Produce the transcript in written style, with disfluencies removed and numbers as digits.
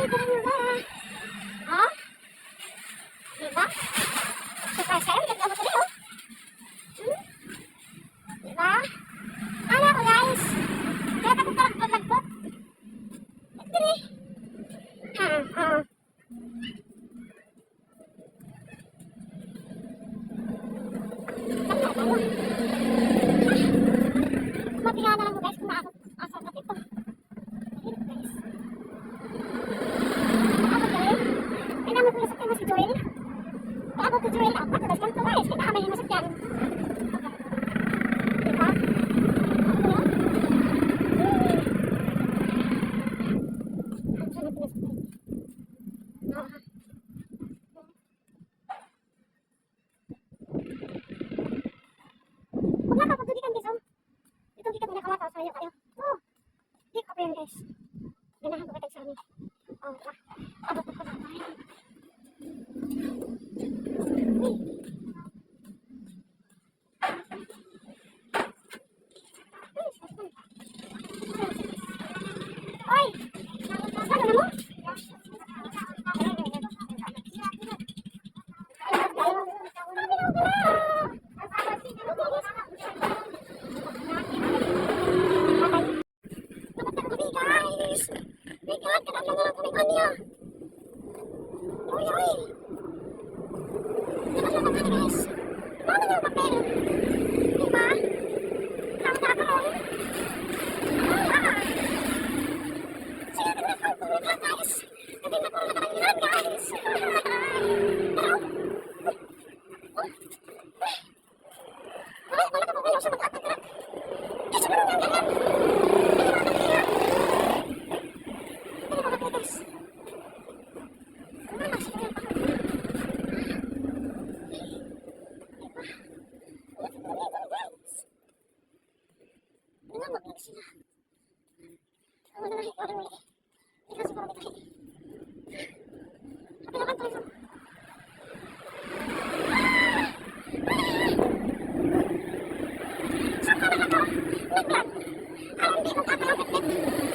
ganda. Oh? Diba? Surprise kayo, ganda mo tuloy, oh. Diba? Ano ako, guys? Kaya takot ka lagpot. Ito rin. Mapihala na lang mo, guys, kung naakot. Asal ka dito. Hirap, guys. Naakot kayo. Kailangan mo masakyan mo si Joel. Naakot ko Joel. Ako, tapos ganito, guys. Kailangan may masakyan. Diba? Huwag lang kapagdudikan, guys, oh. Itong kita muna kawataw sa'yo kayo. Oh, di ko pa yun, guys. Ganahan ko katag sa amin. Oh, abot ko pa sa tayo. Oy! Ano na mo? Guys! My God! Kadaglan na lang kami kanya! Uy! Uy! Kadaglan na kami, guys! Paano na yung papel? Diba? Tama na ako! Sige, tignan ko! Pumit lang, guys! Tignan ko na kalanginan, guys! Pero... Wala ka pa kayo sa mag-atag. Kasi mo nang ganyan! Sila. Ako na lang ikaw rin ulit. Ikaw siguro dito rin. Kapilakan tayo. Saan ka na ito? Wait lang. Parang hindi ko tatawag.